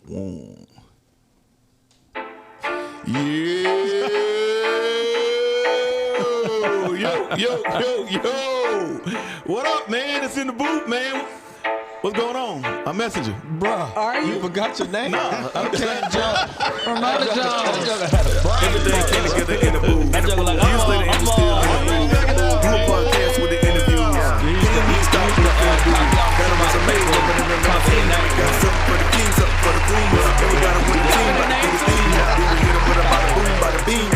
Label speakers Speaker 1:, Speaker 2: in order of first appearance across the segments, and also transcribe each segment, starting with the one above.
Speaker 1: One. Yeah. Yo. What up, man? It's in the booth, man. What's going on? A messenger.
Speaker 2: Bruh.
Speaker 3: Are you?
Speaker 2: You forgot your name?
Speaker 1: Nah.
Speaker 2: I'm Canton
Speaker 3: Ramona Jones.
Speaker 1: Everything came together in the booth.
Speaker 2: That joke like,
Speaker 1: Usually the end still in the booth. Blue podcast with the interviews. He stopped with the booth. Got him as a mate. Got something for the king, something for the queen. And we got him with the team. About to do his thing. Then we hit him with a bada boom, bada beam.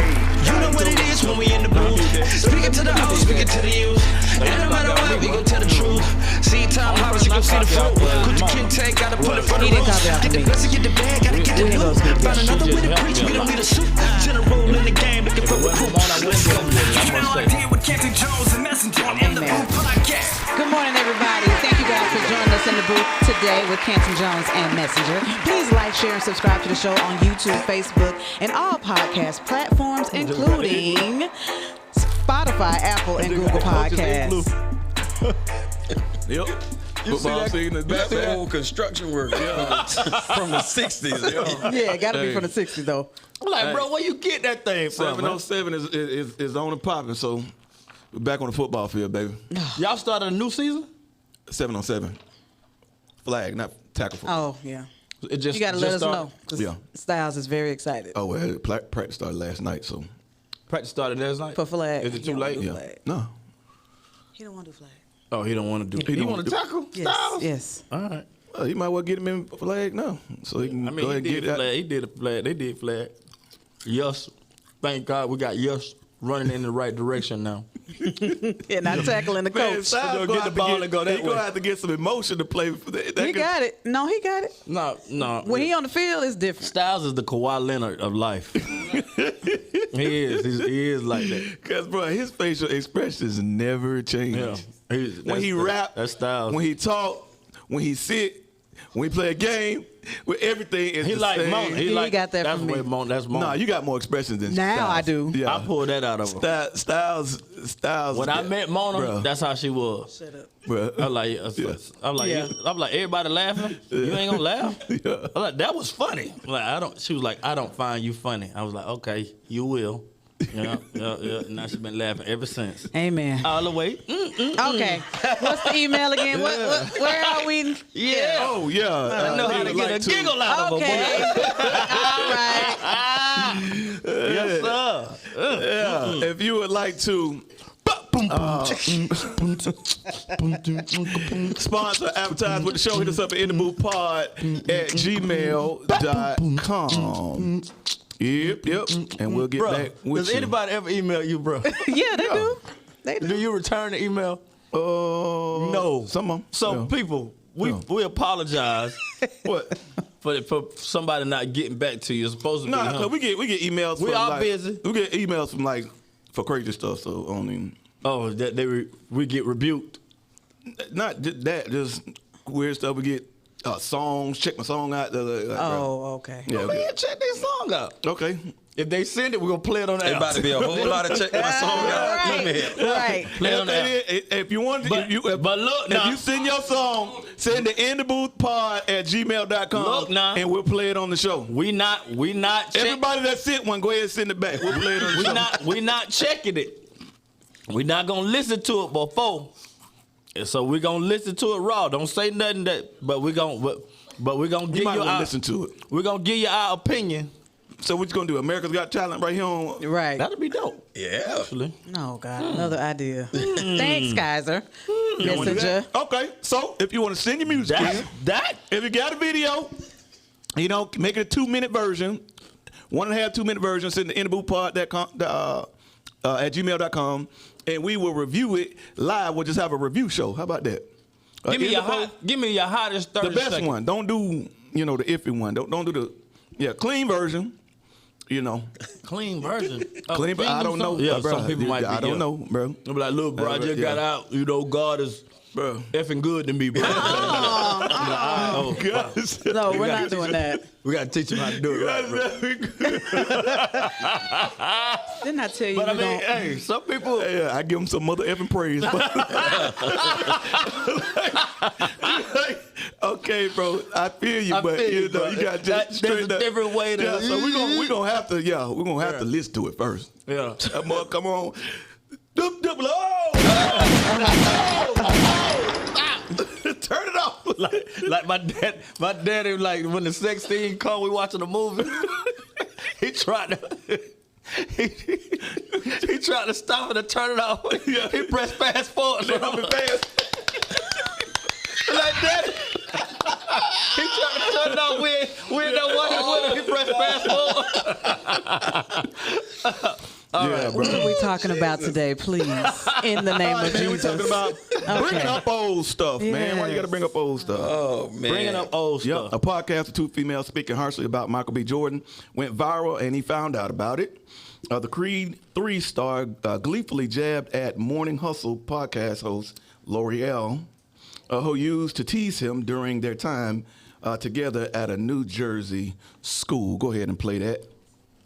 Speaker 4: You know what it is when we in the booth. Speaking to the old, speaking to the youth. And no matter what, we gon' tell the truth. See time harvest, you gon' see the fruit. Put your kid gotta put it for the roof. Get the blessing, get the bag, gotta get the loot. Find another way to preach, we don't need a suit. General in the game, looking for recruits. Let's go. You know I'm here with CantonJones and Messenja in the booth podcast.
Speaker 3: Good morning, everybody. Thank you guys for joining us in the booth today with CantonJones and Messenja. Please like, share, and subscribe to the show on YouTube, Facebook, and all podcast platforms, including Spotify, Apple, and Google Podcasts.
Speaker 1: Yep.
Speaker 2: You see
Speaker 1: Football
Speaker 2: that?
Speaker 1: season is
Speaker 2: That's
Speaker 1: back.
Speaker 2: old construction work from the 60s. Yo.
Speaker 3: Yeah, gotta be from the 60s, though.
Speaker 2: I'm like, bro, where you get that thing from?
Speaker 1: 707 is on and popping, so we're back on the football field, baby.
Speaker 2: Y'all started a new season?
Speaker 1: 707. Flag, not tackle football.
Speaker 3: Oh, yeah.
Speaker 2: It just,
Speaker 3: You gotta let us know, because
Speaker 1: Yeah.
Speaker 3: Styles is very excited.
Speaker 1: Oh, well, practice started last night, so.
Speaker 2: Practice started last night?
Speaker 3: For flag.
Speaker 2: Is it
Speaker 3: He
Speaker 2: too
Speaker 3: don't
Speaker 2: late?
Speaker 3: wanna do
Speaker 1: Yeah.
Speaker 3: flag.
Speaker 1: No.
Speaker 3: He don't want to do flag.
Speaker 2: Oh, he don't want to do it. He want to tackle?
Speaker 3: Yes,
Speaker 2: Styles?
Speaker 3: yes.
Speaker 2: All right.
Speaker 1: Well, you might well get him in flag now, so he can
Speaker 2: I mean,
Speaker 1: go ahead
Speaker 2: he
Speaker 1: and
Speaker 2: did
Speaker 1: get
Speaker 2: a
Speaker 1: that.
Speaker 2: flag. He did a flag. They did flag. Yes. Thank God we got yes running in the right direction now.
Speaker 3: Yeah, not tackling the
Speaker 1: Man,
Speaker 3: coach.
Speaker 1: Styles
Speaker 2: Gonna
Speaker 1: gonna
Speaker 2: get
Speaker 1: have
Speaker 2: the
Speaker 1: to
Speaker 2: ball and go that
Speaker 1: He gonna
Speaker 2: way.
Speaker 1: have to get some emotion to play for that.
Speaker 3: He got it. No, he got it.
Speaker 2: No.
Speaker 3: When he on the field, it's different.
Speaker 2: Styles is the Kawhi Leonard of life. He is like that.
Speaker 1: Cause bro, his facial expressions never change.
Speaker 2: Yeah.
Speaker 1: When he rap,
Speaker 2: that's Styles.
Speaker 1: when he talk, when he sit, when he play a game, with everything is
Speaker 2: He
Speaker 1: the
Speaker 2: like
Speaker 1: same.
Speaker 2: Mona.
Speaker 3: He
Speaker 2: like,
Speaker 3: got that
Speaker 2: that's
Speaker 3: from me.
Speaker 2: where Mona. That's Mona.
Speaker 1: Nah, you got more expressions than
Speaker 3: Now
Speaker 1: Styles.
Speaker 3: I do.
Speaker 1: Yeah.
Speaker 2: I pulled that out of her.
Speaker 1: Styles.
Speaker 2: When I met Mona,
Speaker 1: Bruh.
Speaker 2: that's how she was.
Speaker 3: Shut up.
Speaker 1: Bruh.
Speaker 2: I'm like, everybody laughing. You ain't gonna laugh.
Speaker 1: Yeah.
Speaker 2: I'm like, that was funny. Like, She was like, I don't find you funny. I was like, okay, you will. Yeah. Now she's been laughing ever since.
Speaker 3: Amen.
Speaker 2: All the way.
Speaker 3: Okay. What's the email again? Where are we?
Speaker 2: Yeah.
Speaker 1: Oh yeah.
Speaker 2: I know how to get a giggle out of her.
Speaker 3: Okay. All right.
Speaker 2: Yes, sir.
Speaker 1: Yeah. If you would like to sponsor, advertise with the show, hit us up at intheboothpod@gmail.com. Yep. And we'll get
Speaker 2: Bro,
Speaker 1: back with
Speaker 2: does
Speaker 1: you.
Speaker 2: anybody ever email you, bro?
Speaker 3: Yeah, they do. They
Speaker 2: Do
Speaker 3: do.
Speaker 2: you return the email?
Speaker 1: No. Some of them.
Speaker 2: So
Speaker 1: Yeah.
Speaker 2: people, we apologize
Speaker 1: What?
Speaker 2: for somebody not getting back to you. It's supposed to be
Speaker 1: Nah,
Speaker 2: him.
Speaker 1: cause we get emails.
Speaker 2: We
Speaker 1: from,
Speaker 2: all
Speaker 1: like,
Speaker 2: busy.
Speaker 1: We get emails from like for crazy stuff. So I don't even.
Speaker 2: Oh, that we get rebuked.
Speaker 1: Not that, just weird stuff. We get songs. Check my song out.
Speaker 3: Oh, okay.
Speaker 1: Yeah.
Speaker 2: Man,
Speaker 1: Okay.
Speaker 2: check this song out.
Speaker 1: Okay.
Speaker 2: If they send it, we're gonna play it on the
Speaker 5: It about to be a whole lot of check my song out.
Speaker 3: Right.
Speaker 2: Play it on the app.
Speaker 1: If you want,
Speaker 2: But look
Speaker 1: if
Speaker 2: now.
Speaker 1: you send your song, send the intheboothpod@gmail.com,
Speaker 2: Look now.
Speaker 1: and we'll play it on the show.
Speaker 2: We not check,
Speaker 1: Everybody that sent one, go ahead and send it back. We'll play it on the show.
Speaker 2: we not checking it. We not gonna listen to it before. And so we gonna listen to it raw. Don't say nothing but we gonna
Speaker 1: You
Speaker 2: give
Speaker 1: might
Speaker 2: you
Speaker 1: want to
Speaker 2: our
Speaker 1: listen to it.
Speaker 2: we're gonna give you our opinion.
Speaker 1: So what you gonna do? America's Got Talent right here on.
Speaker 3: Right.
Speaker 2: That'll be dope.
Speaker 5: Yeah.
Speaker 2: Actually.
Speaker 3: Oh, God. Another idea. Thanks, Kaiser.
Speaker 1: You wanna do
Speaker 3: Messenger.
Speaker 1: that? Okay. So if you want to send your music in, if you got a video, make it a 2-minute version, 1.5 2-minute version. Send the intheboothpod at gmail.com, and we will review it live. We'll just have a review show. How about that?
Speaker 2: Give me your hottest 30
Speaker 1: the best
Speaker 2: seconds.
Speaker 1: one. Don't do the iffy one. Don't do the clean version.
Speaker 2: Clean version.
Speaker 1: Clean, but I don't know.
Speaker 2: Yeah,
Speaker 1: bro.
Speaker 2: some people might be.
Speaker 1: I don't know, bro.
Speaker 2: I'm like, look, bro, I just
Speaker 1: Yeah.
Speaker 2: got out. God is
Speaker 1: Bro.
Speaker 2: effing good to me, bro.
Speaker 1: Oh, God.
Speaker 3: No, we're not doing that.
Speaker 2: We got to teach him how to do it right, bro.
Speaker 3: Didn't I tell you?
Speaker 2: But I
Speaker 3: we
Speaker 2: mean,
Speaker 3: don't-
Speaker 2: hey, some people.
Speaker 1: Yeah, I give him some mother effing praise. But Okay, bro, I feel you, but
Speaker 2: feel
Speaker 1: you
Speaker 2: you,
Speaker 1: know,
Speaker 2: bro.
Speaker 1: you got
Speaker 2: There's
Speaker 1: just straight
Speaker 2: a
Speaker 1: up.
Speaker 2: different way to.
Speaker 1: Yeah, so we're gonna have to, we're gonna have to listen to it first.
Speaker 2: Yeah.
Speaker 1: That mother, come on. Turn it off.
Speaker 2: Like my daddy, like when the sex scene come, we watching a movie. he tried to. He tried to stop it and turn it off. He pressed fast forward.
Speaker 1: Fast.
Speaker 2: Like that. He tried to turn it off. We didn't know what he was. He pressed fast forward.
Speaker 1: Bro.
Speaker 3: What are we talking about today, please? In the name of
Speaker 1: Man, we're
Speaker 3: Jesus.
Speaker 1: talking about bringing up old stuff, man. Why you got to bring up old stuff?
Speaker 5: Oh man.
Speaker 2: Bringing up old
Speaker 1: Yep,
Speaker 2: stuff.
Speaker 1: a podcast of two females speaking harshly about Michael B. Jordan went viral, and he found out about it. The Creed 3 star gleefully jabbed at Morning Hustle podcast host L'Oreal, who used to tease him during their time together at a New Jersey school. Go ahead and play that.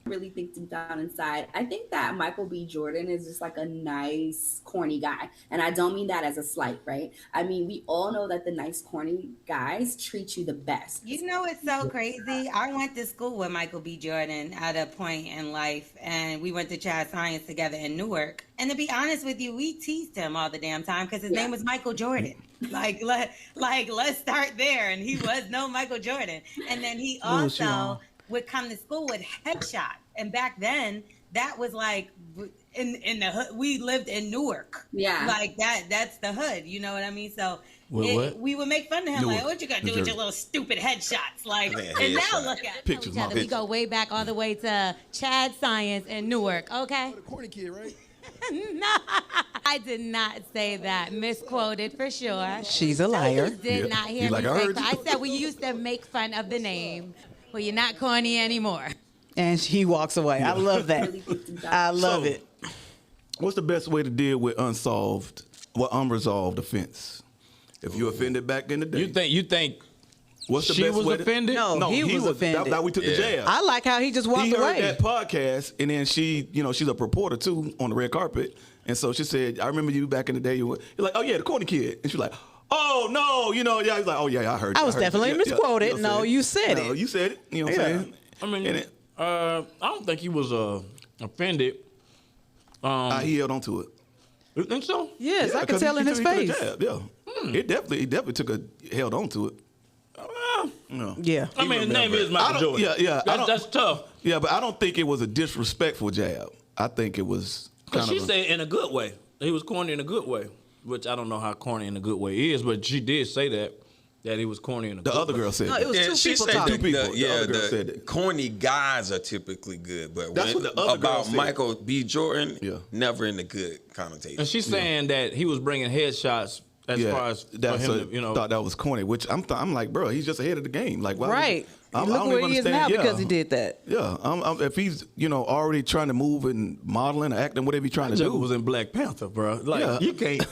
Speaker 6: Really think deep down inside, I think that Michael B. Jordan is just like a nice, corny guy. And I don't mean that as a slight, right? I mean, we all know that the nice, corny guys treat you the best.
Speaker 7: You know, it's so crazy. I went to school with Michael B. Jordan at a point in life, and we went to Chad Science together in Newark. And to be honest with you, we teased him all the damn time because his name was Michael Jordan. Let's start there. And he was no Michael Jordan. And then he also would come to school with headshot. And back then, that was like in the hood. We lived in Newark.
Speaker 6: Yeah.
Speaker 7: Like that's the hood. You know what I mean? So
Speaker 2: What?
Speaker 7: we would make fun of him.
Speaker 1: Newark,
Speaker 7: Like, what you gonna do
Speaker 1: New
Speaker 7: with
Speaker 1: Jersey.
Speaker 7: your little stupid headshots? Like,
Speaker 5: Man,
Speaker 7: and now
Speaker 5: headshot.
Speaker 7: look at it.
Speaker 1: Pictures, mom.
Speaker 8: We go way back all the way to Chad Science in Newark, okay?
Speaker 9: The corny kid, right?
Speaker 8: No, I did not say that. Misquoted for sure.
Speaker 3: She's a liar.
Speaker 8: You did
Speaker 1: Yeah.
Speaker 8: not hear
Speaker 1: He's
Speaker 8: me
Speaker 1: like, I
Speaker 8: say
Speaker 1: heard
Speaker 8: that.
Speaker 1: you.
Speaker 8: I said we used to make fun of the name. Well, you're not corny anymore.
Speaker 3: And he walks away. I love that.
Speaker 6: Really think deep down.
Speaker 3: I love it.
Speaker 1: What's the best way to deal with unresolved offense? If you offended back in the day,
Speaker 2: You think
Speaker 1: what's the
Speaker 2: she
Speaker 1: best
Speaker 2: was
Speaker 1: way to-
Speaker 2: offended?
Speaker 3: No, he was offended.
Speaker 1: That we took the jab.
Speaker 3: I like how he just walked
Speaker 1: He heard
Speaker 3: away.
Speaker 1: that podcast, and then she, she's a reporter too on the red carpet, and so she said, "I remember you back in the day. You're like, oh yeah, the corny kid," and she's like, "Oh no, yeah." He's like, "Oh yeah, I heard."
Speaker 3: I was definitely misquoted.
Speaker 1: You know what I'm
Speaker 3: No,
Speaker 1: saying?
Speaker 3: you said
Speaker 1: No,
Speaker 3: it.
Speaker 1: you said it. You know what I'm
Speaker 3: Yeah.
Speaker 1: saying?
Speaker 2: I mean,
Speaker 1: And
Speaker 2: I don't think he was offended.
Speaker 1: he held on to it.
Speaker 2: You think so?
Speaker 3: Yes, I could
Speaker 1: 'cause
Speaker 3: tell
Speaker 1: he
Speaker 3: in his
Speaker 1: took a
Speaker 3: face.
Speaker 1: jab, yeah, he definitely held on to it. No.
Speaker 3: Yeah.
Speaker 2: I mean, his name
Speaker 1: remember.
Speaker 2: is Michael Jordan.
Speaker 1: Yeah.
Speaker 2: That's tough.
Speaker 1: Yeah, but I don't think it was a disrespectful jab. I think it was
Speaker 2: Because
Speaker 1: kind
Speaker 2: she
Speaker 1: of.
Speaker 2: said in a good way. He was corny in a good way, which I don't know how corny in a good way is, but she did say that he was corny in a
Speaker 1: The
Speaker 2: good
Speaker 1: other
Speaker 2: way.
Speaker 1: girl said
Speaker 3: No,
Speaker 1: that.
Speaker 3: it was two
Speaker 5: she
Speaker 3: people
Speaker 5: said
Speaker 3: talking.
Speaker 1: Two people. The other girl
Speaker 5: the
Speaker 1: said that.
Speaker 5: corny guys are typically good, but
Speaker 1: That's
Speaker 5: when,
Speaker 1: what the other girl
Speaker 5: about
Speaker 1: said.
Speaker 5: Michael B. Jordan,
Speaker 1: Yeah.
Speaker 5: never in the good connotation.
Speaker 2: And she's saying that he was bringing headshots as far as for
Speaker 1: that's
Speaker 2: him to,
Speaker 1: thought that was corny, which I'm like, bro, he's just ahead of the game. Like, why would
Speaker 3: Right.
Speaker 1: I
Speaker 3: Look
Speaker 1: don't
Speaker 3: where
Speaker 1: even
Speaker 3: he is now
Speaker 1: understand.
Speaker 3: because he did that.
Speaker 1: Yeah, if he's already trying to move and modeling or acting, whatever he's trying to
Speaker 2: Joker
Speaker 1: do,
Speaker 2: was in Black Panther, bro. Like
Speaker 1: Yeah.
Speaker 2: you can't,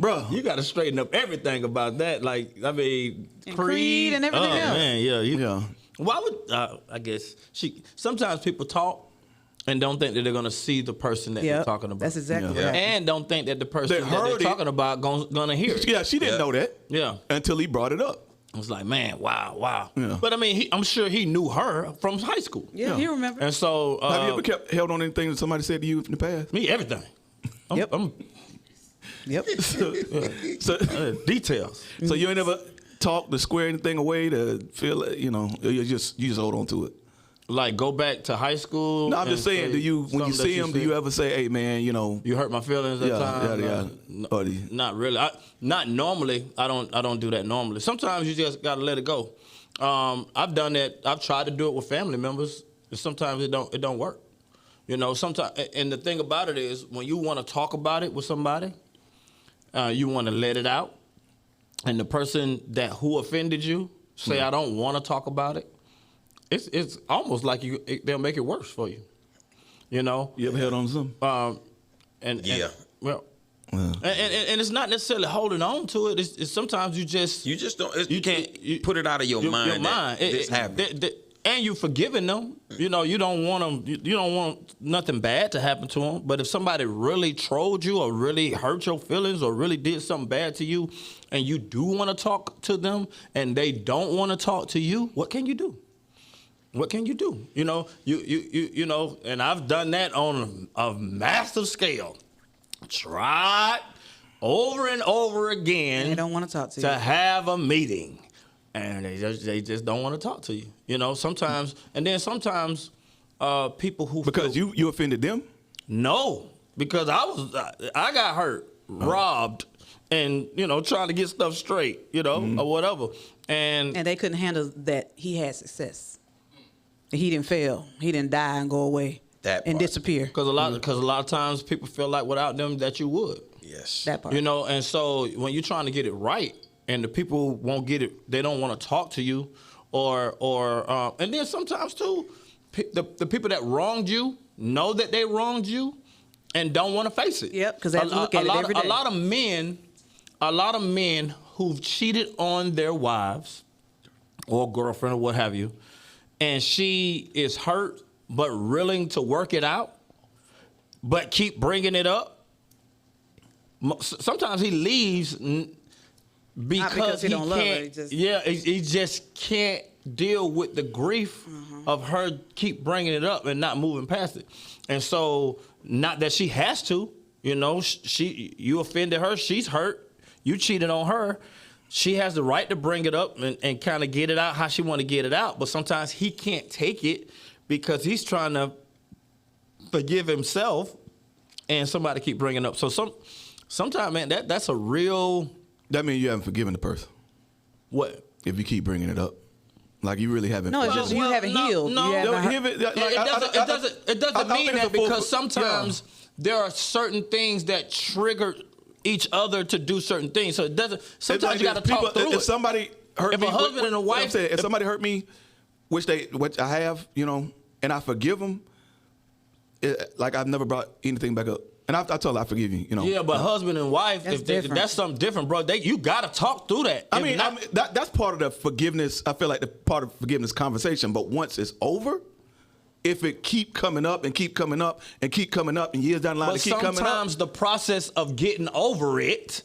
Speaker 1: bro.
Speaker 2: you got to straighten up everything about that. Like I mean,
Speaker 3: And Creed and everything else.
Speaker 2: Man, yeah,
Speaker 1: Yeah.
Speaker 2: Why would I guess sometimes people talk and don't think that they're gonna see the person that they're
Speaker 3: Yeah,
Speaker 2: talking about.
Speaker 3: that's exactly
Speaker 1: Yeah.
Speaker 3: what happened.
Speaker 2: And don't think that the person
Speaker 1: They
Speaker 2: that
Speaker 1: heard
Speaker 2: they're
Speaker 1: it.
Speaker 2: talking about gonna hear it.
Speaker 1: Yeah, she didn't know that.
Speaker 2: Yeah.
Speaker 1: Until he brought it up.
Speaker 2: I was like, man, wow.
Speaker 1: Yeah.
Speaker 2: But I mean, I'm sure he knew her from high school.
Speaker 3: Yeah, he remember.
Speaker 2: And so,
Speaker 1: Have you ever held on anything that somebody said to you in the past?
Speaker 2: me, everything.
Speaker 3: Yep.
Speaker 2: I'm
Speaker 3: Yep.
Speaker 1: So,
Speaker 2: details.
Speaker 1: so you ain't ever talked to square anything away to feel it, you just hold on to it.
Speaker 2: Like go back to high school.
Speaker 1: No, I'm just
Speaker 2: and
Speaker 1: saying,
Speaker 2: say
Speaker 1: when you
Speaker 2: something
Speaker 1: see
Speaker 2: that
Speaker 1: him, do you ever say, hey man,
Speaker 2: you hurt my feelings at
Speaker 1: Yeah,
Speaker 2: times?
Speaker 1: yeah. Or do you-
Speaker 2: Not really. Not normally. I don't do that normally. Sometimes you just gotta let it go. I've done that. I've tried to do it with family members, and sometimes it don't work. Sometimes. And the thing about it is, when you want to talk about it with somebody, you want to let it out, and the person who offended you say, I don't want to talk about it. It's almost like they'll make it worse for you.
Speaker 1: You ever held on to something?
Speaker 2: And
Speaker 5: Yeah.
Speaker 2: well, and it's not necessarily holding on to it. It's sometimes you just
Speaker 5: You just don't.
Speaker 2: you
Speaker 5: You can't
Speaker 2: can't
Speaker 5: put it out of your mind.
Speaker 2: Your mind.
Speaker 5: This happened.
Speaker 2: and you forgiving them. You know, you don't want them. You don't want nothing bad to happen to them. But if somebody really trolled you or really hurt your feelings or really did something bad to you, and you do want to talk to them, and they don't want to talk to you, what can you do? What can you do? You know, you know, and I've done that on a massive scale. Tried over and over again.
Speaker 3: They don't want to talk to you.
Speaker 2: To have a meeting, and they just don't want to talk to you. You know, sometimes, and then sometimes people who
Speaker 1: Because you offended them?
Speaker 2: No, because I got hurt, robbed, and you know, trying to get stuff straight, you know, or whatever, and
Speaker 3: they couldn't handle that he had success. He didn't fail. He didn't die and go away and disappear.
Speaker 2: Because a lot of times people feel like without them that you would.
Speaker 5: Yes.
Speaker 3: That part.
Speaker 2: You know, and so when you're trying to get it right, and the people won't get it, they don't want to talk to you, or and then sometimes too, the people that wronged you know that they wronged you, and don't want to face it.
Speaker 3: Yep, because they have to look at it every day.
Speaker 2: A lot of men who've cheated on their wives or girlfriend or what have you, and she is hurt but willing to work it out, but keep bringing it up. Sometimes he leaves because
Speaker 3: he don't love her,
Speaker 2: he just can't deal with the grief of her keep bringing it up and not moving past it. And so, not that she has to, you know, you offended her, she's hurt, you cheated on her. She has the right to bring it up and kind of get it out how she want to get it out. But sometimes he can't take it because he's trying to forgive himself, and somebody keep bringing it up. So sometimes, man, that's a real.
Speaker 1: That means you haven't forgiven the person.
Speaker 2: What?
Speaker 1: If you keep bringing it up, like you really haven't.
Speaker 3: No, it's just you haven't healed.
Speaker 2: No,
Speaker 3: You haven't
Speaker 2: it doesn't mean that, because sometimes there are certain things that trigger each other to do certain things. So it doesn't. Sometimes you got to talk through it.
Speaker 1: If somebody hurt me,
Speaker 2: if a husband and a wife,
Speaker 1: if somebody hurt me, which I have, you know, and I forgive them, like I've never brought anything back up. And I told her I forgive you, you know.
Speaker 2: Yeah, but husband and wife, that's something different, bro. You got to talk through that.
Speaker 1: I mean, that's part of the forgiveness. I feel like the part of forgiveness conversation. But once it's over, if it keep coming up and keep coming up and keep coming up and years down the line, it keep coming up.
Speaker 2: Sometimes the process of getting over it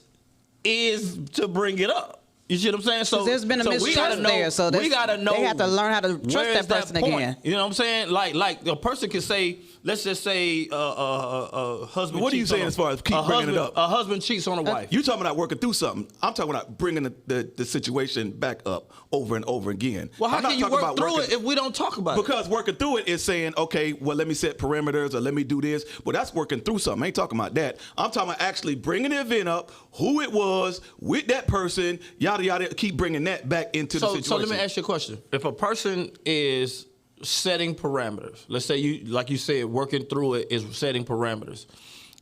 Speaker 2: is to bring it up. You see what I'm saying? So
Speaker 3: there's been a mistrust there. So
Speaker 2: we gotta know.
Speaker 3: They have to learn how to trust that person again.
Speaker 2: You know what I'm saying? Like a person can say, let's just say a husband.
Speaker 1: What are you saying as far as keep bringing it up?
Speaker 2: A husband cheats on a wife.
Speaker 1: You talking about working through something? I'm talking about bringing the situation back up over and over again.
Speaker 2: Well, how can you work through it if we don't talk about it?
Speaker 1: Because working through it is saying, okay, well, let me set parameters or let me do this. Well, that's working through something. I ain't talking about that. I'm talking about actually bringing the event up, who it was, with that person, yada, yada, keep bringing that back into the situation.
Speaker 2: So let me ask you a question. If a person is setting parameters, let's say you, like you said, working through it is setting parameters,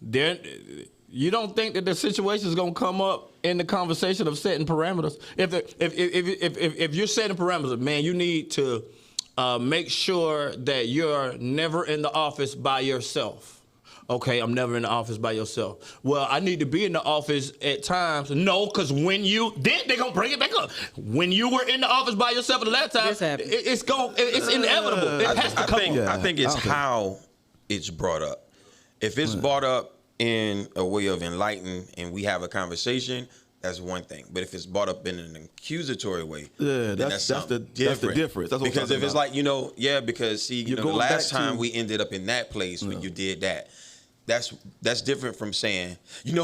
Speaker 2: then you don't think that the situation is going to come up in the conversation of setting parameters? If you're setting parameters, man, you need to make sure that you're never in the office by yourself. Okay, I'm never in the office by yourself. Well, I need to be in the office at times. No, because when they're going to bring it back up. When you were in the office by yourself the last time, it's inevitable. It has to come up.
Speaker 5: I think it's how it's brought up. If it's brought up in a way of enlighten and we have a conversation, that's one thing. But if it's brought up in an accusatory way, then that's the difference. That's because if it's like, because see, the last time we ended up in that place when you did that, that's different from saying,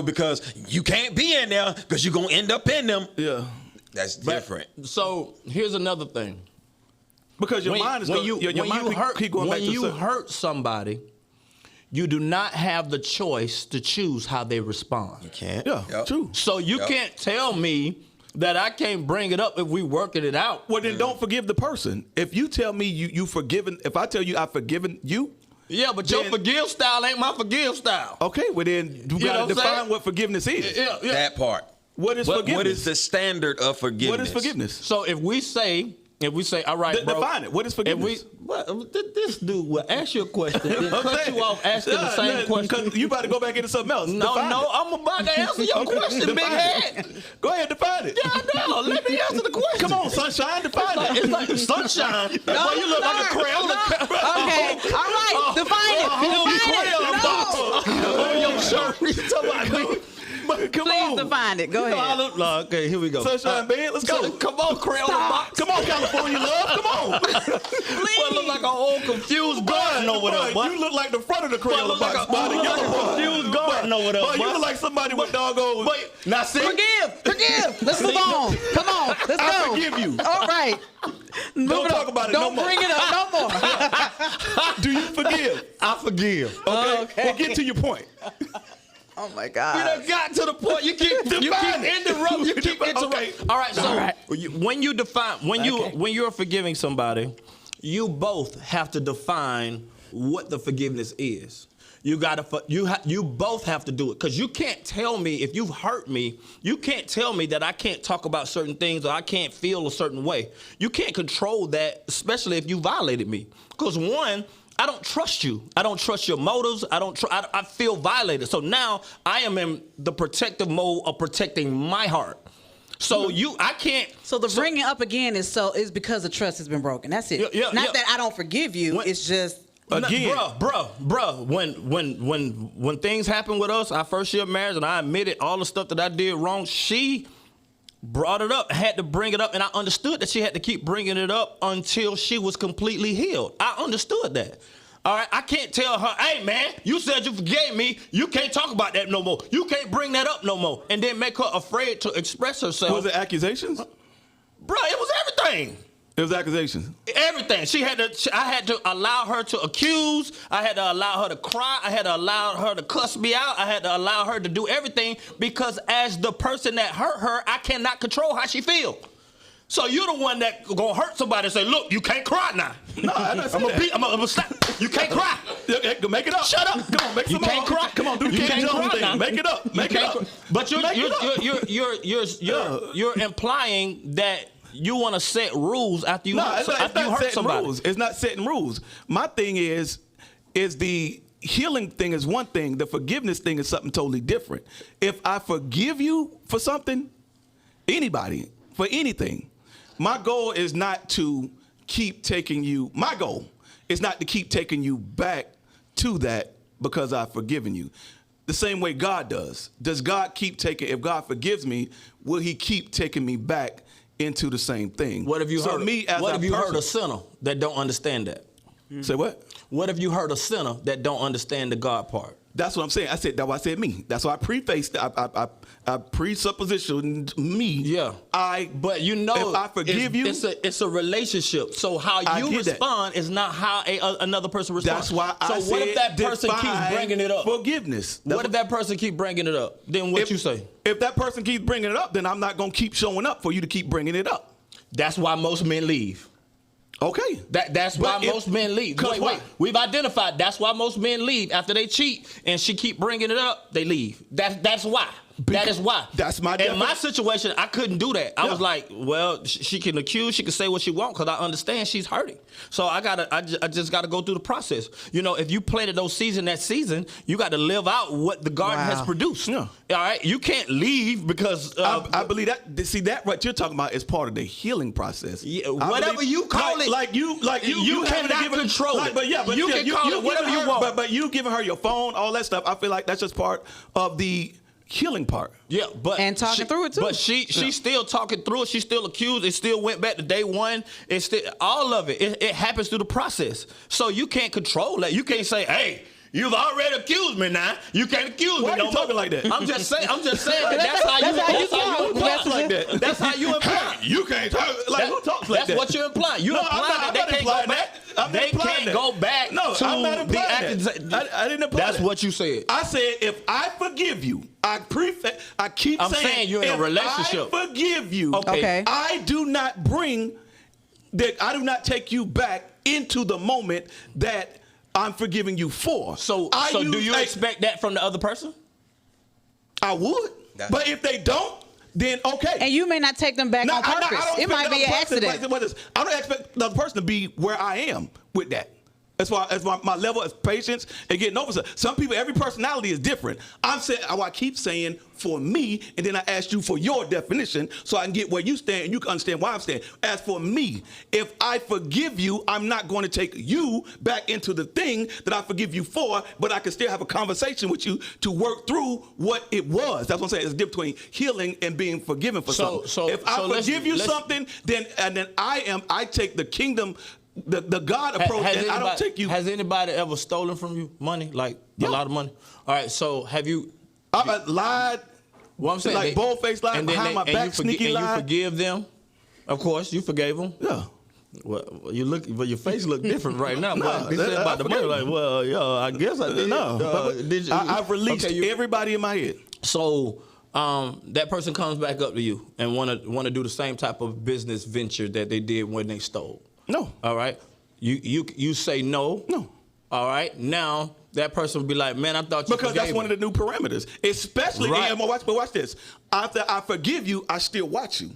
Speaker 5: because you can't be in there because you're going to end up in them.
Speaker 1: Yeah.
Speaker 5: That's different.
Speaker 2: So here's another thing.
Speaker 1: Because your mind is going to keep going back to
Speaker 2: when you hurt somebody, you do not have the choice to choose how they respond.
Speaker 5: You can't.
Speaker 1: Yeah, true.
Speaker 2: So you can't tell me that I can't bring it up if we working it out.
Speaker 1: Well, then don't forgive the person. If you tell me you forgiven, if I tell you I've forgiven you.
Speaker 2: Yeah, but your forgive style ain't my forgive style.
Speaker 1: Okay, well then you got to define what forgiveness is.
Speaker 5: That part.
Speaker 1: What is forgiveness?
Speaker 5: What is the standard of forgiveness?
Speaker 1: What is forgiveness?
Speaker 2: So if we say if we say, all right, bro.
Speaker 1: Define it. What is forgiveness?
Speaker 2: This dude will ask you a question and cut you off asking the same question.
Speaker 1: You about to go back into something else.
Speaker 2: No,
Speaker 1: Define it.
Speaker 2: I'm about to answer your question, big head.
Speaker 1: Go ahead, define it.
Speaker 2: Yeah, no, let me answer the question.
Speaker 1: Come on, sunshine, define it.
Speaker 2: It's like sunshine. Boy, you look like a Crayola.
Speaker 3: Okay, all right, define it. Define it.
Speaker 2: On your shirt. You talking about me?
Speaker 1: Come
Speaker 3: Please
Speaker 1: on.
Speaker 3: define it. Go
Speaker 2: You know, I
Speaker 3: ahead.
Speaker 2: look like, okay, here we go.
Speaker 1: Sunshine band, let's go.
Speaker 2: Come on, Crayola box.
Speaker 1: Come on, California love. Come on.
Speaker 2: Boy, look like an old confused garden over there, boy.
Speaker 1: You look like the front of the Crayola
Speaker 2: Look like
Speaker 1: box.
Speaker 2: a-
Speaker 1: Boy, the
Speaker 2: look
Speaker 1: yellow
Speaker 2: like a
Speaker 1: part.
Speaker 2: confused garden over there,
Speaker 1: Boy, you
Speaker 2: boy.
Speaker 1: look like somebody with doggone.
Speaker 2: Now see,
Speaker 3: Forgive. Let's move on. Come on, let's go.
Speaker 1: I forgive you.
Speaker 3: All right.
Speaker 1: Don't talk about it
Speaker 3: Don't
Speaker 1: no more.
Speaker 3: bring it up no more.
Speaker 1: Do you forgive?
Speaker 2: I forgive.
Speaker 1: Okay. Well, get to your point.
Speaker 3: Oh my
Speaker 2: You
Speaker 3: God.
Speaker 2: done got to the point. You keep
Speaker 1: Define it.
Speaker 2: interrupting. You keep
Speaker 1: Okay.
Speaker 2: interrupting. All right. So when you define when you're forgiving somebody, you both have to define what the forgiveness is. You both have to do it, because you can't tell me, if you've hurt me, you can't tell me that I can't talk about certain things or I can't feel a certain way. You can't control that, especially if you violated me. Because one, I don't trust you. I don't trust your motives. I feel violated. So now I am in the protective mode of protecting my heart. So I can't.
Speaker 3: So the bringing up again is because the trust has been broken. That's it. Not that I don't forgive you. It's just.
Speaker 1: Again.
Speaker 2: Bruh, when things happen with us, our first year of marriage, and I admitted all the stuff that I did wrong, she brought it up, had to bring it up, and I understood that she had to keep bringing it up until she was completely healed. I understood that. All right, I can't tell her, hey man, you said you forgave me, you can't talk about that no more. You can't bring that up no more, and then make her afraid to express herself.
Speaker 1: Was it accusations?
Speaker 2: Bruh, it was everything.
Speaker 1: It was accusations.
Speaker 2: Everything. I had to allow her to accuse. I had to allow her to cry. I had to allow her to cuss me out. I had to allow her to do everything, because as the person that hurt her, I cannot control how she feel. So you're the one that gonna hurt somebody and say, look, you can't cry now.
Speaker 1: No, I'm not saying that.
Speaker 2: I'm gonna stop. You can't cry.
Speaker 1: Make it up.
Speaker 2: Shut up.
Speaker 1: Come on, make
Speaker 2: You
Speaker 1: some
Speaker 2: can't
Speaker 1: more.
Speaker 2: cry.
Speaker 1: Come on, do
Speaker 2: You can't
Speaker 1: Canton Jones
Speaker 2: cry
Speaker 1: thing.
Speaker 2: now.
Speaker 1: Make it up. Make it up.
Speaker 2: But
Speaker 1: Make it up.
Speaker 2: you're implying that you want to set rules after you
Speaker 1: No, it's not
Speaker 2: hurt
Speaker 1: setting
Speaker 2: somebody.
Speaker 1: rules. It's not setting rules. My thing is the healing thing is one thing. The forgiveness thing is something totally different. If I forgive you for something, anybody, for anything, my goal is not to keep taking you. My goal is not to keep taking you back to that because I've forgiven you. The same way God does. Does God keep taking? If God forgives me, will He keep taking me back into the same thing?
Speaker 2: What if you hurt a sinner that don't understand that?
Speaker 1: Say what?
Speaker 2: What if you hurt a sinner that don't understand the God part?
Speaker 1: That's what I'm saying. That's why I said me. That's why I prefaced. I presuppositioned me.
Speaker 2: Yeah. But you know,
Speaker 1: if I forgive you,
Speaker 2: it's a relationship. So how you respond is not how another person responds.
Speaker 1: That's why I said.
Speaker 2: So what if that person keeps bringing it up?
Speaker 1: Forgiveness.
Speaker 2: What if that person keep bringing it up? Then what you say?
Speaker 1: If that person keeps bringing it up, then I'm not gonna keep showing up for you to keep bringing it up.
Speaker 2: That's why most men leave.
Speaker 1: Okay.
Speaker 2: That's why most men leave. Wait. We've identified that's why most men leave after they cheat and she keep bringing it up. They leave. That's why. That is why.
Speaker 1: That's my
Speaker 2: In my situation, I couldn't do that. I was like, well, she can accuse, she can say what she wants because I understand she's hurting. So I just gotta go through the process. You know, if you planted those seeds in that season, you got to live out what the garden has produced. Yeah. All right, you can't leave because
Speaker 1: I believe that. See, that what you're talking about is part of the healing process.
Speaker 2: Yeah, whatever you call it,
Speaker 1: you
Speaker 2: cannot control it.
Speaker 1: But
Speaker 2: you can call it whatever you want.
Speaker 1: But you giving her your phone, all that stuff. I feel like that's just part of the healing part.
Speaker 2: Yeah, but
Speaker 3: and talking through it too.
Speaker 2: But she's still talking through it. She's still accused. It still went back to day one. It's still all of it. It happens through the process. So you can't control that. You can't say, hey, you've already accused me now. You can't accuse me no more.
Speaker 1: Why are you talking like that?
Speaker 2: I'm just saying that that's how you imply like that. That's how you imply.
Speaker 1: You can't talk like who talks like that?
Speaker 2: That's what you're implying. You imply that they can't go back. They can't go back to the accusation.
Speaker 1: I didn't imply
Speaker 2: That's what you said.
Speaker 1: I said if I forgive you, I'm saying
Speaker 2: you're in a relationship.
Speaker 1: I forgive you.
Speaker 3: Okay.
Speaker 1: I do not take you back into the moment that I'm forgiving you for.
Speaker 2: So do you expect that from the other person?
Speaker 1: I would. But if they don't, then okay.
Speaker 3: And you may not take them back on purpose. It might be an accident.
Speaker 1: I don't expect the person to be where I am with that. As far as my level of patience and getting over stuff. Some people, every personality is different. I'm saying, I keep saying for me, and then I ask you for your definition so I can get where you stand and you can understand why I'm standing. As for me, if I forgive you, I'm not going to take you back into the thing that I forgive you for, but I can still have a conversation with you to work through what it was. That's what I'm saying. It's the difference between healing and being forgiven for something. If I forgive you something, then I take the kingdom. The God approach, and I don't take you.
Speaker 2: Has anybody ever stolen from you money, like a lot of money? All right, so have you?
Speaker 1: I've lied.
Speaker 2: What I'm saying,
Speaker 1: like bold-faced lied behind my back, sneaky lie.
Speaker 2: And you forgive them? Of course, you forgave them.
Speaker 1: Yeah.
Speaker 2: Well, your face look different right now.
Speaker 1: No,
Speaker 2: But he said about the money, like, well, yo, I guess I did.
Speaker 1: No,
Speaker 2: did you?
Speaker 1: I've released everybody in my head.
Speaker 2: So that person comes back up to you and want to do the same type of business venture that they did when they stole.
Speaker 1: No.
Speaker 2: All right. You say no.
Speaker 1: No.
Speaker 2: All right. Now that person will be like, man, I thought you
Speaker 1: because that's one of the new parameters. Especially,
Speaker 2: right.
Speaker 1: But watch this. After I forgive you, I still watch you.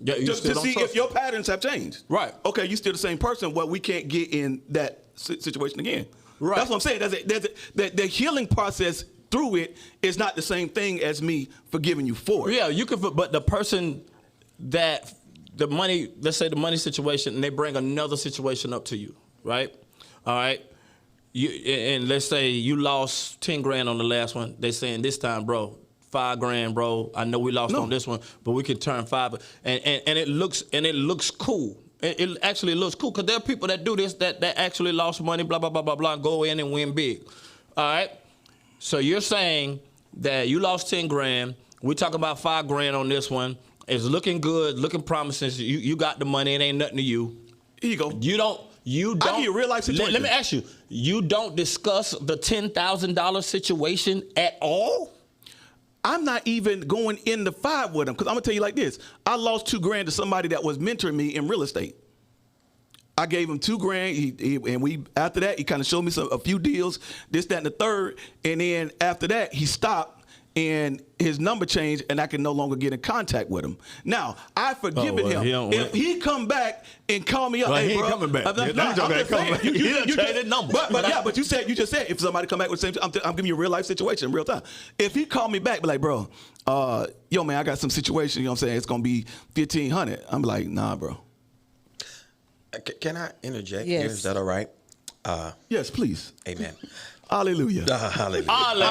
Speaker 2: Yeah, you
Speaker 1: to see if your patterns have changed.
Speaker 2: Right.
Speaker 1: Okay, you still the same person. Well, we can't get in that situation again.
Speaker 2: Right.
Speaker 1: That's what I'm saying. The healing process through it is not the same thing as me forgiving you for it.
Speaker 2: Yeah, you can. But the person that the money, let's say the money situation, and they bring another situation up to you, right? All right. And let's say you lost 10 grand on the last one. They saying this time, bro, 5 grand, bro. I know we lost on this one, but we can turn 5. And it looks cool. It actually looks cool because there are people that do this that actually lost money, blah blah blah blah blah, go in and win big. All right. So you're saying that you lost 10 grand. We talk about 5 grand on this one. It's looking good, looking promising. You got the money. It ain't nothing to you.
Speaker 1: Here you go.
Speaker 2: You don't. I give
Speaker 1: you a real life situation.
Speaker 2: Let me ask you. You don't discuss the $10,000 situation at all?
Speaker 1: I'm not even going in the 5 with him because I'm gonna tell you like this. I lost 2 grand to somebody that was mentoring me in real estate. I gave him 2 grand, and after that he kind of showed me a few deals, this, that, and the third, and then after that he stopped. And his number changed, and I can no longer get in contact with him. Now, I've forgiven him. If he come back and call me up, hey,
Speaker 2: he
Speaker 1: bro,
Speaker 2: ain't coming back.
Speaker 1: I'm just saying.
Speaker 2: You changed his number.
Speaker 1: But you just said if somebody come back with the same, I'm giving you a real life situation in real time. If he call me back, be like, bro, yo, man, I got some situation. You know what I'm saying? It's gonna be $1,500. I'm like, nah, bro.
Speaker 5: Can I interject?
Speaker 3: Yes.
Speaker 5: Here? Is that all right?
Speaker 1: Yes, please.
Speaker 5: Amen.
Speaker 1: Hallelujah.
Speaker 5: Hallelujah.
Speaker 2: Hallelujah.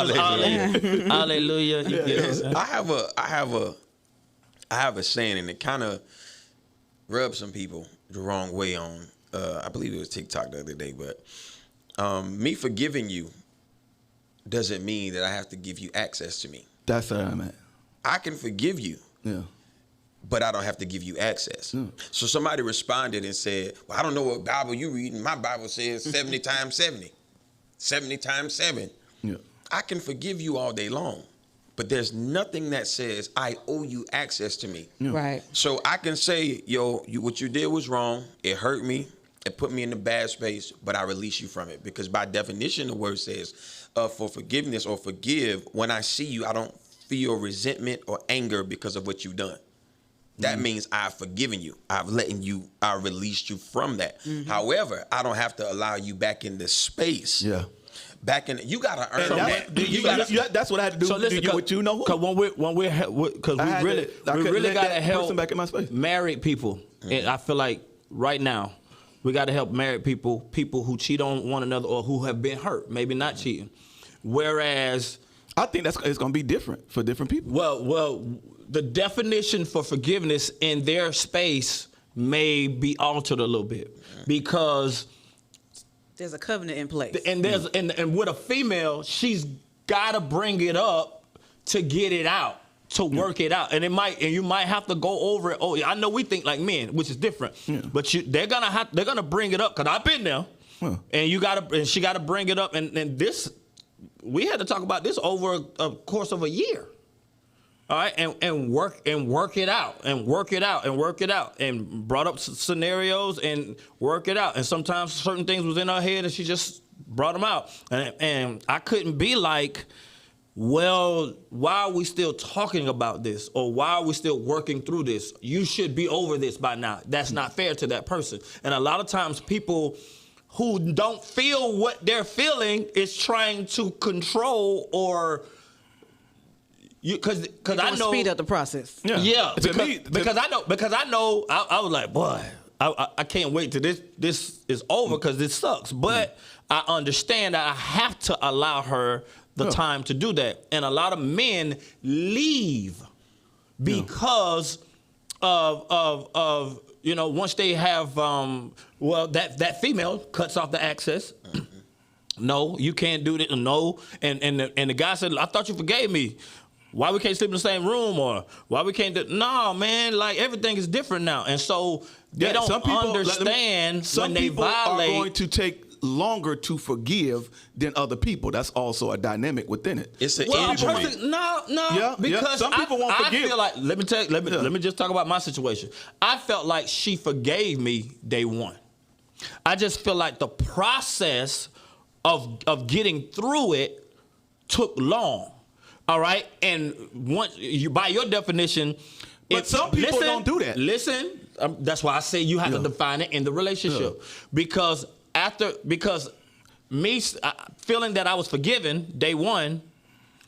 Speaker 2: Hallelujah. Hallelujah. Yes.
Speaker 5: I have a saying, and it kind of rubs some people the wrong way on. I believe it was TikTok the other day, but me forgiving you doesn't mean that I have to give you access to me.
Speaker 1: That's where I'm at.
Speaker 5: I can forgive you.
Speaker 1: Yeah.
Speaker 5: But I don't have to give you access. So somebody responded and said, well, I don't know what Bible you reading. My Bible says 70 times 70. 70 times 7.
Speaker 1: Yeah.
Speaker 5: I can forgive you all day long. But there's nothing that says I owe you access to me.
Speaker 1: Yeah.
Speaker 3: Right.
Speaker 5: So I can say, yo, what you did was wrong. It hurt me. It put me in a bad space, but I release you from it. Because by definition, the word says for forgiveness or forgive, when I see you, I don't feel resentment or anger because of what you've done. That means I've forgiven you. I released you from that. However, I don't have to allow you back in the space.
Speaker 1: Yeah.
Speaker 5: Back in, you gotta earn that.
Speaker 1: That's what I had to do.
Speaker 2: So listen,
Speaker 1: with you know who?
Speaker 2: Because we really gotta help
Speaker 1: back in my space.
Speaker 2: Married people. And I feel like right now we gotta help married people who cheat on one another or who have been hurt, maybe not cheating. Whereas
Speaker 1: I think it's going to be different for different people.
Speaker 2: Well, the definition for forgiveness in their space may be altered a little bit because
Speaker 3: there's a covenant in place.
Speaker 2: And and with a female, she's got to bring it up to get it out, to work it out, and you might have to go over it. Oh, I know we think like men, which is different, but they're gonna bring it up because I've been there, and she gotta bring it up, and this. We had to talk about this over a course of a year. All right, and work it out and brought up scenarios and work it out. And sometimes certain things was in her head and she just brought them out. And I couldn't be like, well, why are we still talking about this? Or why are we still working through this? You should be over this by now. That's not fair to that person. And a lot of times people who don't feel what they're feeling is trying to control or because I know
Speaker 3: speed up the process.
Speaker 2: Yeah, because I know I was like, boy, I can't wait till this is over because this sucks. But I understand that I have to allow her the time to do that. And a lot of men leave because of once they have that female cuts off the access. No, you can't do that. No, and the guy said, I thought you forgave me. Why we can't sleep in the same room, or why we can't do? No, man, like everything is different now, and so they don't understand when they violate.
Speaker 1: Are going to take longer to forgive than other people. That's also a dynamic within it.
Speaker 5: It's an injury.
Speaker 2: Because
Speaker 1: some people won't forgive.
Speaker 2: I feel like let me just talk about my situation. I felt like she forgave me day one. I just feel like the process of getting through it took long. All right, and once you, by your definition,
Speaker 1: but some people don't do that.
Speaker 2: Listen, that's why I say you have to define it in the relationship, because me feeling that I was forgiven day one,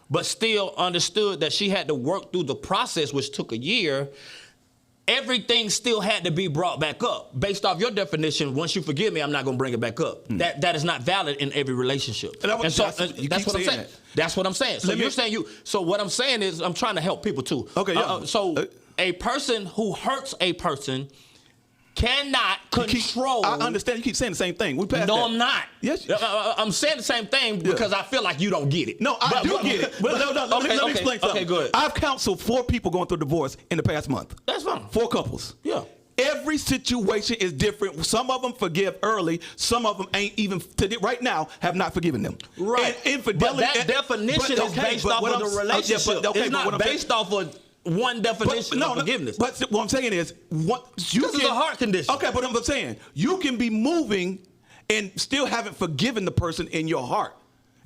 Speaker 2: but still understood that she had to work through the process, which took a year. Everything still had to be brought back up. Based off your definition, once you forgive me, I'm not going to bring it back up. That is not valid in every relationship.
Speaker 1: That's what I'm saying.
Speaker 2: That's what I'm saying. So you're saying So what I'm saying is I'm trying to help people too.
Speaker 1: Okay. Yeah.
Speaker 2: A person who hurts a person cannot control.
Speaker 1: I understand. You keep saying the same thing.
Speaker 2: I'm not.
Speaker 1: Yes.
Speaker 2: I'm saying the same thing because I feel like you don't get it.
Speaker 1: No, I do get it. But let me explain something.
Speaker 2: Okay, good.
Speaker 1: I've counseled 4 people going through divorce in the past month.
Speaker 2: That's fine.
Speaker 1: 4 couples.
Speaker 2: Yeah.
Speaker 1: Every situation is different. Some of them forgive early. Some of them ain't even right now have not forgiven them.
Speaker 2: Right.
Speaker 1: And infidelity.
Speaker 2: But that definition is based off of the relationship. It's not based off of one definition of forgiveness.
Speaker 1: But what I'm saying is, this
Speaker 2: is a heart condition.
Speaker 1: Okay, but I'm saying you can be moving and still haven't forgiven the person in your heart.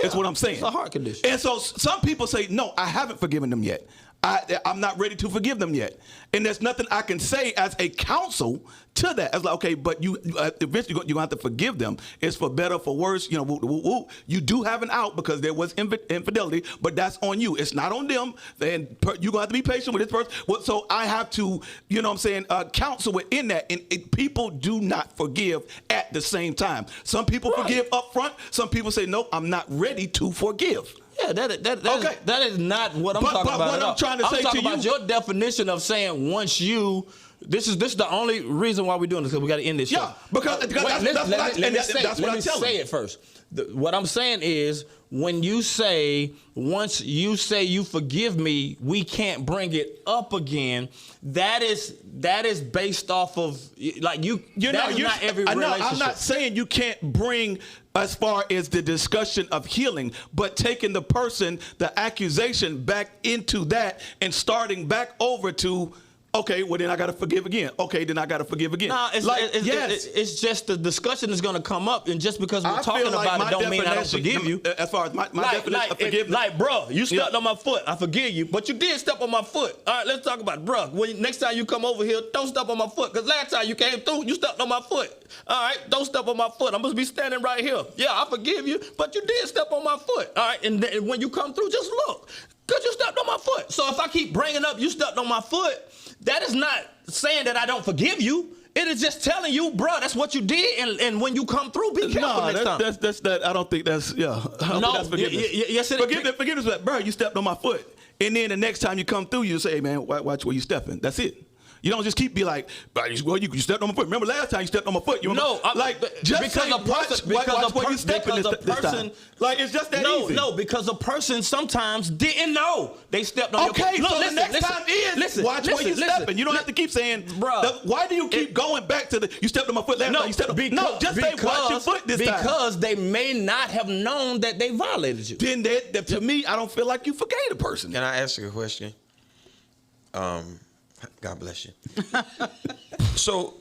Speaker 1: That's what I'm saying.
Speaker 2: It's a heart condition.
Speaker 1: And so some people say, no, I haven't forgiven them yet. I'm not ready to forgive them yet. And there's nothing I can say as a counsel to that. It's like, okay, but you eventually you're going to have to forgive them. It's for better, for worse. You know, you do have an out because there was infidelity, but that's on you. It's not on them. And you're going to have to be patient with this person. So I have to, counsel within that. And people do not forgive at the same time. Some people forgive up front. Some people say, nope, I'm not ready to forgive.
Speaker 2: Yeah, that is not what I'm talking about.
Speaker 1: What I'm trying to say to you,
Speaker 2: I'm talking about your definition of saying once you. This is the only reason why we're doing this, because we got to end this show.
Speaker 1: Yeah, because that's what I tell
Speaker 2: say it first. What I'm saying is, when you say, once you say you forgive me, we can't bring it up again. That is based off of not every relationship.
Speaker 1: I'm not saying you can't bring as far as the discussion of healing, but taking the person, the accusation back into that and starting back over to. Okay, well then I gotta forgive again. Okay, then I gotta forgive again.
Speaker 2: No, it's just the discussion is gonna come up, and just because we're talking about it don't mean I don't forgive you.
Speaker 1: As far as my definition of forgiveness.
Speaker 2: Like, bro, you stepped on my foot. I forgive you, but you did step on my foot. All right, let's talk about it. Bro, next time you come over here, don't step on my foot, because last time you came through, you stepped on my foot. All right, don't step on my foot. I'm supposed to be standing right here. Yeah, I forgive you, but you did step on my foot. All right, and then when you come through, just look, because you stepped on my foot. So if I keep bringing up you stepped on my foot, that is not saying that I don't forgive you. It is just telling you, bro, that's what you did, and when you come through, be careful next time.
Speaker 1: That's that. I don't think that's that's forgiveness.
Speaker 2: Yes, it is.
Speaker 1: Forgiveness is that, bro, you stepped on my foot, and then the next time you come through, you say, hey, man, watch where you stepping. That's it. You don't just keep be like, well, you stepped on my foot. Remember last time you stepped on my foot? Just say, watch where you stepping this time. Like, it's just that easy.
Speaker 2: No, because a person sometimes didn't know they stepped on your foot.
Speaker 1: Okay, so the next time is watch where you stepping. You don't have to keep saying, bro. Why do you keep going back to you stepped on my foot last time? You stepped on just say watch your foot this time.
Speaker 2: Because they may not have known that they violated you.
Speaker 1: Then to me, I don't feel like you forgave the person.
Speaker 5: Can I ask you a question? God bless you. So,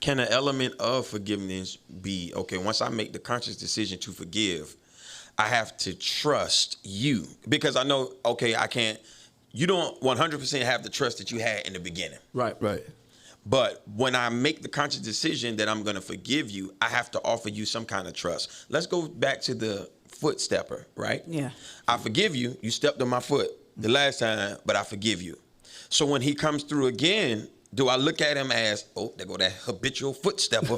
Speaker 5: can an element of forgiveness be, okay, once I make the conscious decision to forgive, I have to trust you because I know, okay, I can't, you don't 100% have the trust that you had in the beginning.
Speaker 2: Right.
Speaker 5: But when I make the conscious decision that I'm going to forgive you, I have to offer you some kind of trust. Let's go back to the foot stepper, right?
Speaker 3: Yeah.
Speaker 5: I forgive you. You stepped on my foot the last time, but I forgive you. So when he comes through again, do I look at him as, oh, there go that habitual foot stepper?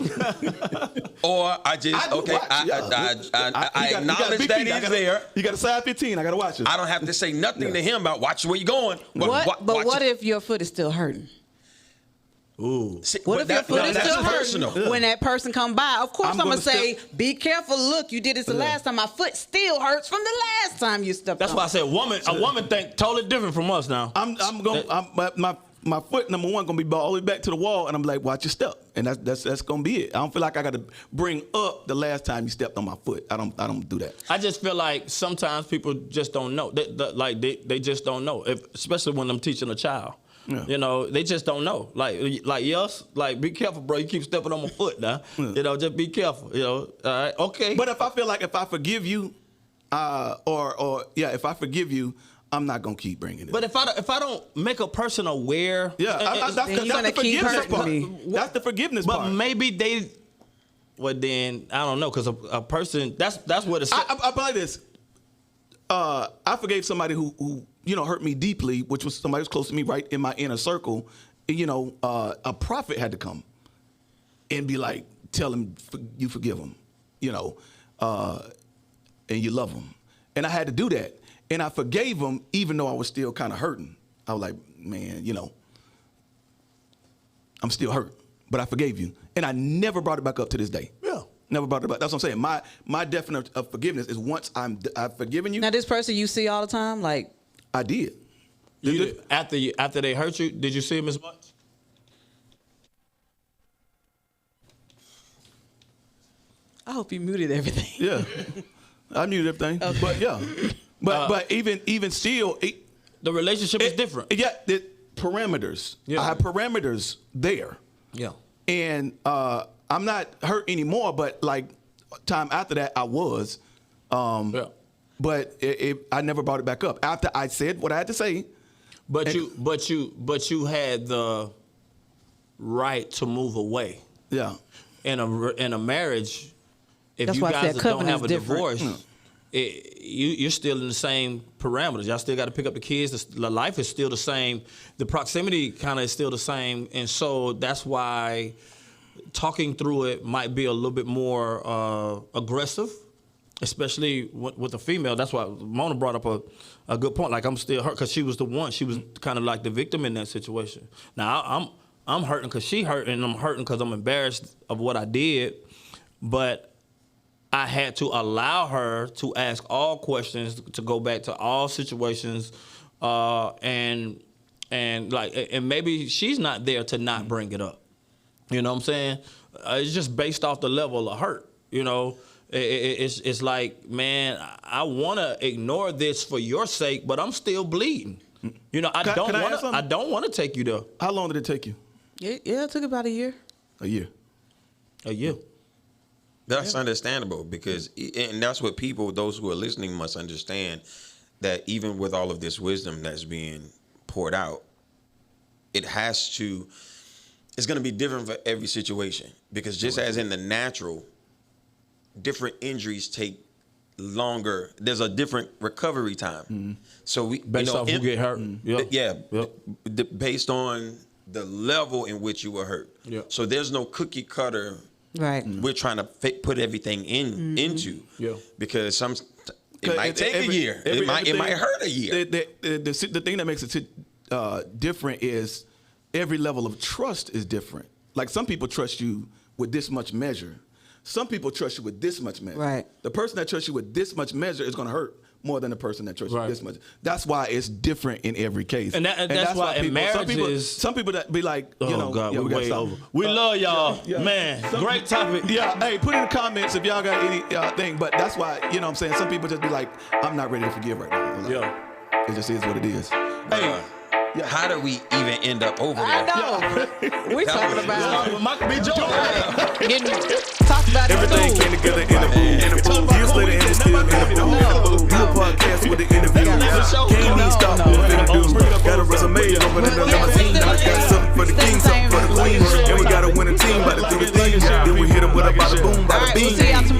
Speaker 5: Or I just, I acknowledge that he's there.
Speaker 1: You got a size 15. I got to watch it.
Speaker 5: I don't have to say nothing to him about watch where you're going.
Speaker 3: What if your foot is still hurting?
Speaker 5: Ooh.
Speaker 3: What if your foot is still
Speaker 5: personal.
Speaker 3: hurting when that person come by? Of course, I'm gonna say, be careful. Look, you did this the last time. My foot still hurts from the last time you stepped.
Speaker 2: That's why I said a woman think totally different from us now.
Speaker 1: My foot number one gonna be all the way back to the wall, and I'm like, watch your step, and that's gonna be it. I don't feel like I got to bring up the last time you stepped on my foot. I don't do that.
Speaker 2: I just feel like sometimes people just don't know. They just don't know, especially when I'm teaching a child. Yeah. You know, they just don't know. Like yes, like be careful, bro. You keep stepping on my foot now. Yeah. You know, just be careful. You know, all right, okay.
Speaker 1: But if I feel like if I forgive you, if I forgive you, I'm not gonna keep bringing it.
Speaker 2: But if I don't make a person aware,
Speaker 1: that's the forgiveness part. That's the forgiveness part.
Speaker 2: But maybe they. Well, then I don't know, because a person that's what it's.
Speaker 1: I like this. I forgave somebody who hurt me deeply, which was somebody who's close to me, right in my inner circle. A prophet had to come and be like, tell him you forgive him, and you love him. And I had to do that. And I forgave him even though I was still kind of hurting. I was like, man, I'm still hurt, but I forgave you. And I never brought it back up to this day. Yeah. Never brought it back. That's what I'm saying. My definition of forgiveness is once I've forgiven you.
Speaker 3: Now, this person you see all the time, like.
Speaker 1: I did.
Speaker 2: After they hurt you, did you see him as much?
Speaker 3: I hope you muted everything.
Speaker 1: Yeah. I muted everything. Okay. But yeah. But even still,
Speaker 2: the relationship is different.
Speaker 1: Yeah, the parameters. Yeah. I have parameters there.
Speaker 2: Yeah.
Speaker 1: And I'm not hurt anymore, but like time after that, I was. But I never brought it back up after I said what I had to say.
Speaker 2: But you had the right to move away.
Speaker 1: Yeah.
Speaker 2: In a marriage, if you guys don't have a divorce, you're still in the same parameters. Y'all still got to pick up the kids. The life is still the same. The proximity kind of is still the same, and so that's why talking through it might be a little bit more aggressive. Especially with a female. That's why Mona brought up a good point. Like, I'm still hurt because she was the one. She was kind of like the victim in that situation. Now, I'm hurting because she hurt, and I'm hurting because I'm embarrassed of what I did. But I had to allow her to ask all questions, to go back to all situations, and maybe she's not there to not bring it up. You know what I'm saying? It's just based off the level of hurt, It's like, man, I want to ignore this for your sake, but I'm still bleeding. I don't want to take you there.
Speaker 1: How long did it take you?
Speaker 3: Yeah, it took about a year.
Speaker 1: A year.
Speaker 5: That's understandable because, and that's what those who are listening must understand, that even with all of this wisdom that's being poured out, it's going to be different for every situation, because just as in the natural, different injuries take longer. There's a different recovery time. Mm-hmm. So
Speaker 2: based off who get hurt.
Speaker 5: Based on the level in which you were hurt. Yeah. So there's no cookie cutter.
Speaker 3: Right.
Speaker 5: We're trying to put everything into. Yeah. Because it might take a year. It might hurt a year.
Speaker 1: The thing that makes it different is every level of trust is different. Like, some people trust you with this much measure. Some people trust you with this much measure.
Speaker 3: Right.
Speaker 1: The person that trusts you with this much measure is going to hurt more than the person that trusts you with this much. That's why it's different in every case.
Speaker 2: And that's why in marriages,
Speaker 1: some people that be like,
Speaker 2: God, we're way over. We love y'all, man. Great topic.
Speaker 1: Yeah. Hey, put in the comments if y'all got any thing. But that's why, what I'm saying, some people just be like, I'm not ready to forgive right now. Like, it just is what it is. Hey.
Speaker 5: Yeah. How do we even end up over there?
Speaker 3: I know. We talking about
Speaker 2: Michael B. Jordan.
Speaker 3: Talk about
Speaker 1: everything came together in the booth. Years later, and it's still in the booth.
Speaker 2: show.
Speaker 9: Can't be stopped. Got a resume and open in the limousine. I got something for the king, something for the queen. And we got a winning team, about to do the thing. Then we hit them with a bada boom, bada
Speaker 3: All right,
Speaker 9: beam.
Speaker 3: we'll see y'all tomorrow.